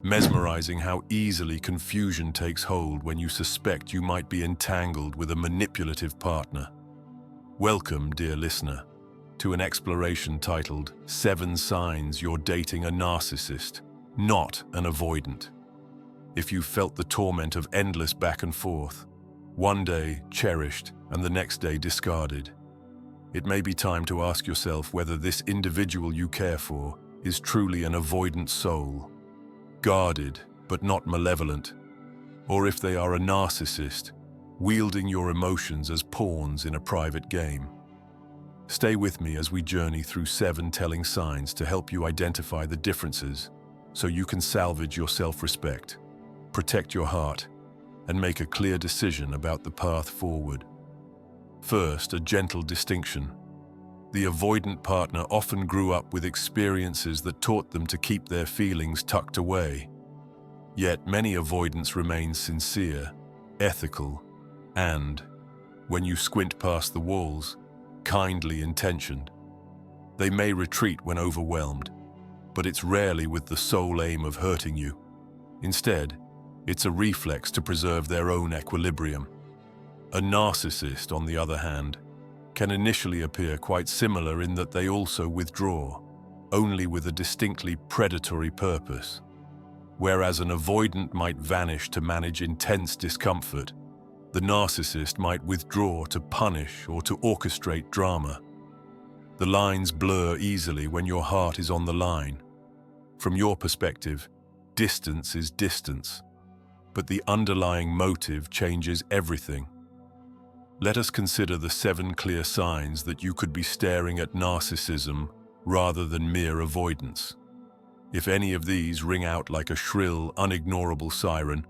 Mesmerizing how easily confusion takes hold when you suspect you might be entangled with a manipulative partner. Welcome, dear listener, to an exploration titled 7 Signs You're Dating a Narcissist, Not an Avoidant. If you've felt the torment of endless back and forth, one day cherished and the next day discarded, it may be time to ask yourself whether this individual you care for is truly an avoidant soul, guarded but not malevolent, or if they are a narcissist, wielding your emotions as pawns in a private game. Stay with me as we journey through 7 telling signs to help you identify the differences so you can salvage your self-respect, protect your heart, and make a clear decision about the path forward. First, a gentle distinction. The avoidant partner often grew up with experiences that taught them to keep their feelings tucked away. Yet many avoidants remain sincere, ethical, and, when you squint past the walls, kindly intentioned. They may retreat when overwhelmed, but it's rarely with the sole aim of hurting you. Instead, it's a reflex to preserve their own equilibrium. A narcissist, on the other hand, can initially appear quite similar in that they also withdraw, only with a distinctly predatory purpose. Whereas an avoidant might vanish to manage intense discomfort, the narcissist might withdraw to punish or to orchestrate drama. The lines blur easily when your heart is on the line. From your perspective, distance is distance, but the underlying motive changes everything. Let us consider the 7 clear signs that you could be staring at narcissism rather than mere avoidance. If any of these ring out like a shrill, unignorable siren,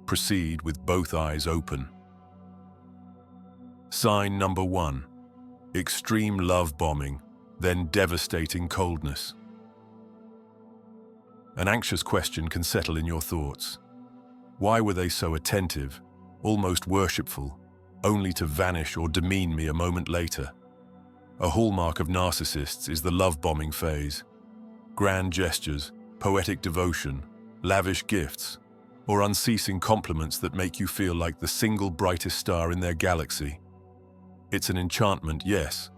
proceed with both eyes open. Sign number 1. Extreme love bombing, then devastating coldness. An anxious question can settle in your thoughts. Why were they so attentive, almost worshipful, only to vanish or demean me a moment later? A hallmark of narcissists is the love-bombing phase. Grand gestures, poetic devotion, lavish gifts, or unceasing compliments that make you feel like the single brightest star in their galaxy. It's an enchantment, yes,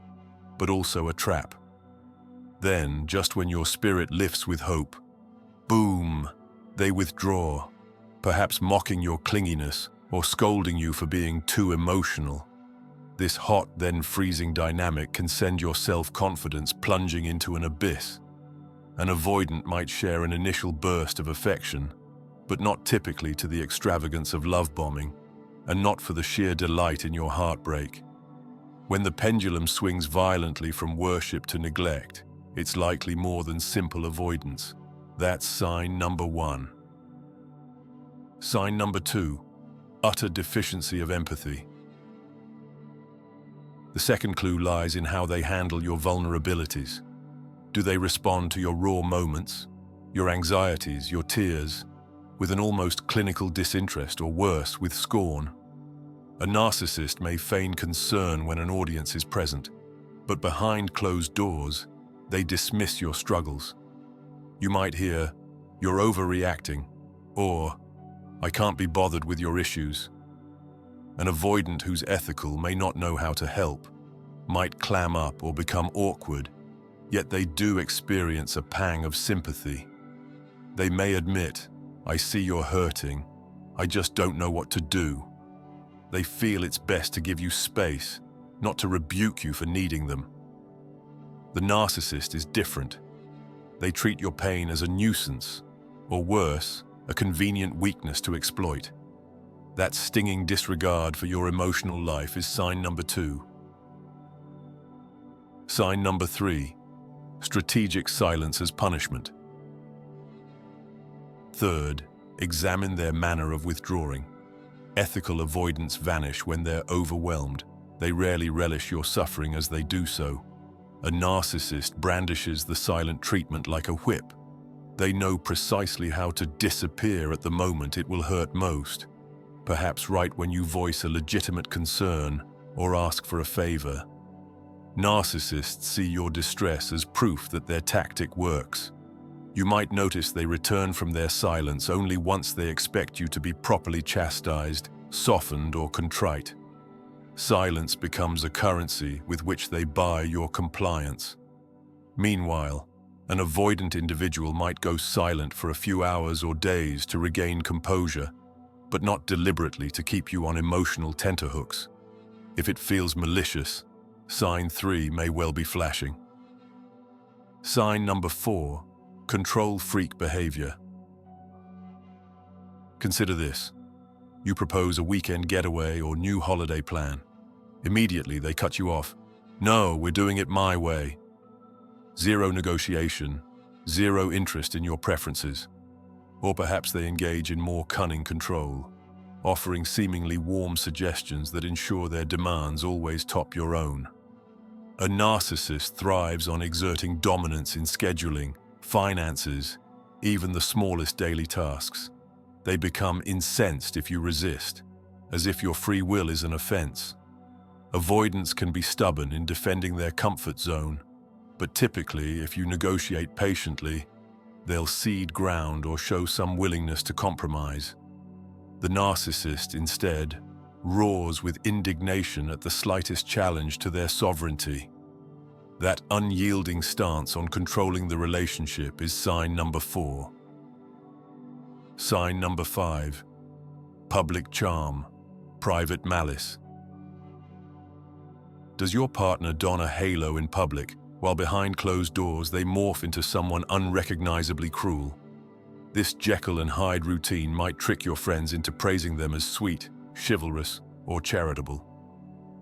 but also a trap. Then, just when your spirit lifts with hope, boom, they withdraw, perhaps mocking your clinginess or scolding you for being too emotional. This hot, then freezing dynamic can send your self-confidence plunging into an abyss. An avoidant might share an initial burst of affection, but not typically to the extravagance of love bombing, and not for the sheer delight in your heartbreak. When the pendulum swings violently from worship to neglect, it's likely more than simple avoidance. That's sign number 1. Sign number 2. Utter deficiency of empathy. The second clue lies in how they handle your vulnerabilities. Do they respond to your raw moments, your anxieties, your tears, with an almost clinical disinterest, or worse, with scorn? A narcissist may feign concern when an audience is present, but behind closed doors, they dismiss your struggles. You might hear, "You're overreacting," or "I can't be bothered with your issues." An avoidant who's ethical may not know how to help, might clam up or become awkward, yet they do experience a pang of sympathy. They may admit, "I see you're hurting, I just don't know what to do." They feel it's best to give you space, not to rebuke you for needing them. The narcissist is different. They treat your pain as a nuisance, or worse, a convenient weakness to exploit. That stinging disregard for your emotional life is sign number 2. Sign number 3. Strategic silence as punishment. Third, examine their manner of withdrawing. Ethical avoidants vanish when they're overwhelmed. They rarely relish your suffering as they do so. A narcissist brandishes the silent treatment like a whip. They know precisely how to disappear at the moment it will hurt most, perhaps right when you voice a legitimate concern or ask for a favor. Narcissists see your distress as proof that their tactic works. You might notice they return from their silence only once they expect you to be properly chastised, softened, or contrite. Silence becomes a currency with which they buy your compliance. Meanwhile, an avoidant individual might go silent for a few hours or days to regain composure, but not deliberately to keep you on emotional tenterhooks. If it feels malicious, sign 3 may well be flashing. Sign number 4, control freak behavior. Consider this. You propose a weekend getaway or new holiday plan. Immediately they cut you off. No, we're doing it my way. Zero negotiation, zero interest in your preferences. Or perhaps they engage in more cunning control, offering seemingly warm suggestions that ensure their demands always top your own. A narcissist thrives on exerting dominance in scheduling, finances, even the smallest daily tasks. They become incensed if you resist, as if your free will is an offense. Avoidants can be stubborn in defending their comfort zone, but typically, if you negotiate patiently, they'll cede ground or show some willingness to compromise. The narcissist, instead, roars with indignation at the slightest challenge to their sovereignty. That unyielding stance on controlling the relationship is sign number 4. Sign number 5. Public charm, private malice. Does your partner don a halo in public, while behind closed doors they morph into someone unrecognizably cruel? This Jekyll and Hyde routine might trick your friends into praising them as sweet, chivalrous, or charitable.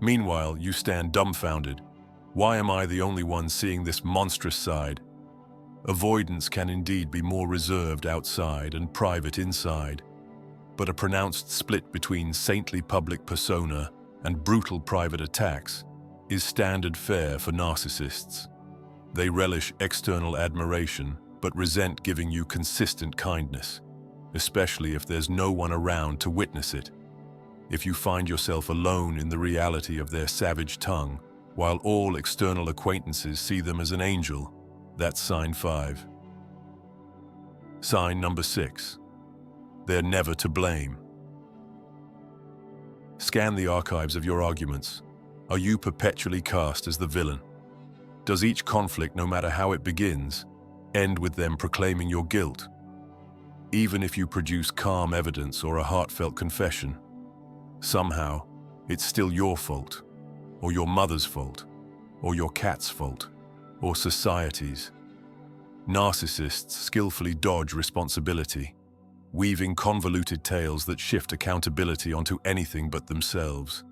Meanwhile, you stand dumbfounded. Why am I the only one seeing this monstrous side? Avoidance can indeed be more reserved outside and private inside, but a pronounced split between saintly public persona and brutal private attacks is standard fare for narcissists. They relish external admiration, but resent giving you consistent kindness, especially if there's no one around to witness it. If you find yourself alone in the reality of their savage tongue, while all external acquaintances see them as an angel, that's sign 5. Sign number 6. They're never to blame. Scan the archives of your arguments. Are you perpetually cast as the villain? Does each conflict, no matter how it begins, end with them proclaiming your guilt? Even if you produce calm evidence or a heartfelt confession, somehow it's still your fault, or your mother's fault, or your cat's fault, or society's. Narcissists skillfully dodge responsibility, weaving convoluted tales that shift accountability onto anything but themselves.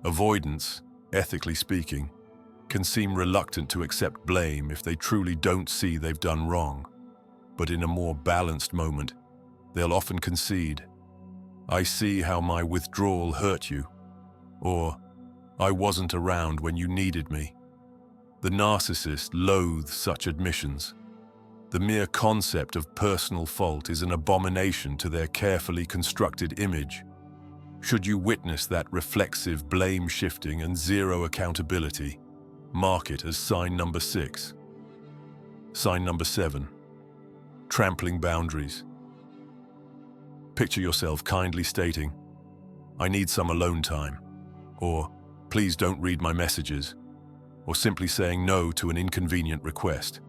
Avoidance, ethically speaking, can seem reluctant to accept blame if they truly don't see they've done wrong. But in a more balanced moment, they'll often concede, "I see how my withdrawal hurt you," or "I wasn't around when you needed me." The narcissist loathes such admissions. The mere concept of personal fault is an abomination to their carefully constructed image. Should you witness that reflexive blame-shifting and zero accountability, mark it as sign number 6. Sign number 7. Trampling boundaries. Picture yourself kindly stating, "I need some alone time," or "Please don't read my messages," or simply saying no to an inconvenient request.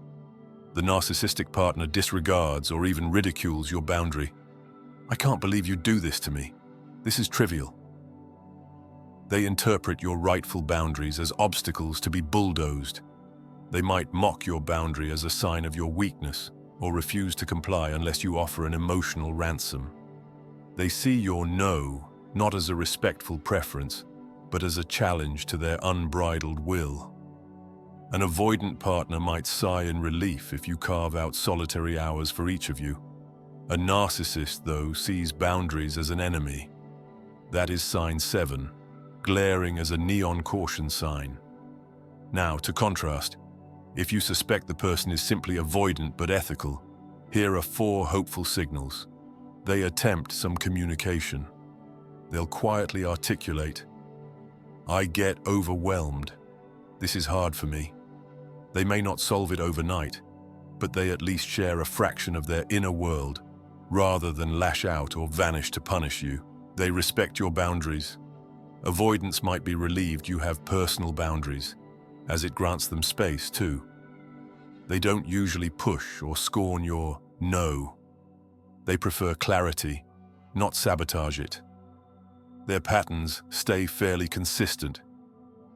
The narcissistic partner disregards or even ridicules your boundary. "I can't believe you do this to me. This is trivial." They interpret your rightful boundaries as obstacles to be bulldozed. They might mock your boundary as a sign of your weakness or refuse to comply unless you offer an emotional ransom. They see your no not as a respectful preference, but as a challenge to their unbridled will. An avoidant partner might sigh in relief if you carve out solitary hours for each of you. A narcissist, though, sees boundaries as an enemy. That is sign 7, glaring as a neon caution sign. Now, to contrast, if you suspect the person is simply avoidant but ethical, here are 4 hopeful signals. They attempt some communication. They'll quietly articulate, "I get overwhelmed. This is hard for me." They may not solve it overnight, but they at least share a fraction of their inner world. Rather than lash out or vanish to punish you, they respect your boundaries. Avoidance might be relieved you have personal boundaries, as it grants them space too. They don't usually push or scorn your no. They prefer clarity, not sabotage it. Their patterns stay fairly consistent.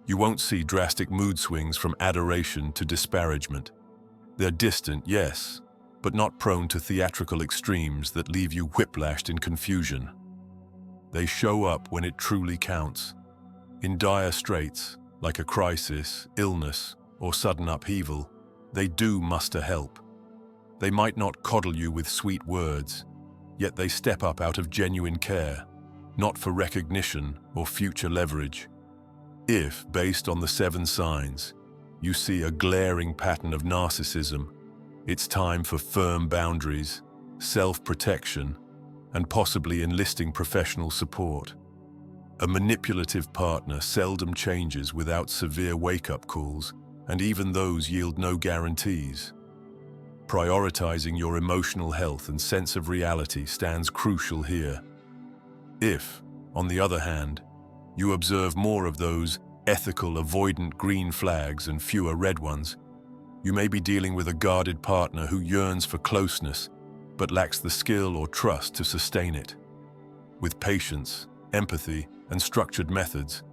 You won't see drastic mood swings from adoration to disparagement. They're distant, yes, but not prone to theatrical extremes that leave you whiplashed in confusion. They show up when it truly counts. In dire straits, like a crisis, illness, or sudden upheaval, they do muster help. They might not coddle you with sweet words, yet they step up out of genuine care, not for recognition or future leverage. If, based on the 7 signs, you see a glaring pattern of narcissism, it's time for firm boundaries, self-protection, and possibly enlisting professional support. A manipulative partner seldom changes without severe wake-up calls, and even those yield no guarantees. Prioritizing your emotional health and sense of reality stands crucial here. If, on the other hand, you observe more of those ethical, avoidant green flags and fewer red ones, you may be dealing with a guarded partner who yearns for closeness but lacks the skill or trust to sustain it. With patience, empathy, and structured methods,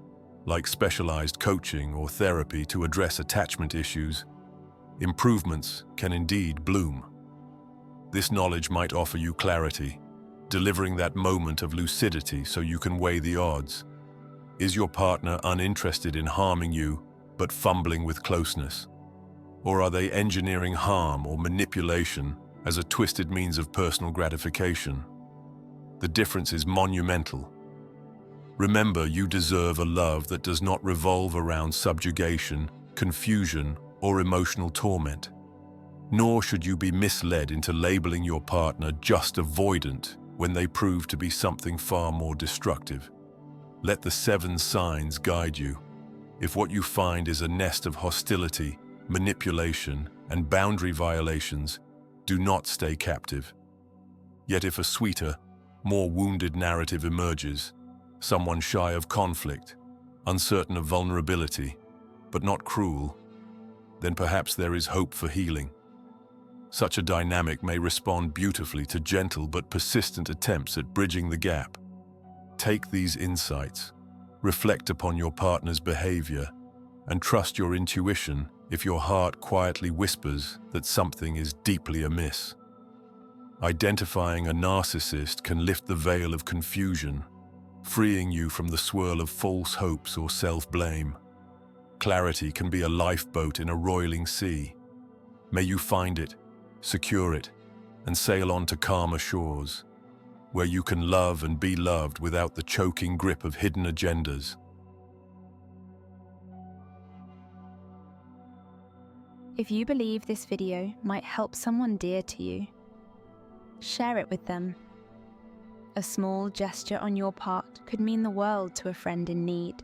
like specialized coaching or therapy to address attachment issues, improvements can indeed bloom. This knowledge might offer you clarity, delivering that moment of lucidity so you can weigh the odds. Is your partner uninterested in harming you, but fumbling with closeness? Or are they engineering harm or manipulation as a twisted means of personal gratification? The difference is monumental. Remember, you deserve a love that does not revolve around subjugation, confusion, or emotional torment. Nor should you be misled into labeling your partner just avoidant when they prove to be something far more destructive. Let the 7 signs guide you. If what you find is a nest of hostility, manipulation, and boundary violations, do not stay captive. Yet if a sweeter, more wounded narrative emerges, someone shy of conflict, uncertain of vulnerability, but not cruel, then perhaps there is hope for healing. Such a dynamic may respond beautifully to gentle but persistent attempts at bridging the gap. Take these insights, reflect upon your partner's behavior, and trust your intuition if your heart quietly whispers that something is deeply amiss. Identifying a narcissist can lift the veil of confusion, freeing you from the swirl of false hopes or self-blame. Clarity can be a lifeboat in a roiling sea. May you find it, secure it, and sail on to calmer shores, where you can love and be loved without the choking grip of hidden agendas. If you believe this video might help someone dear to you, share it with them. A small gesture on your part could mean the world to a friend in need.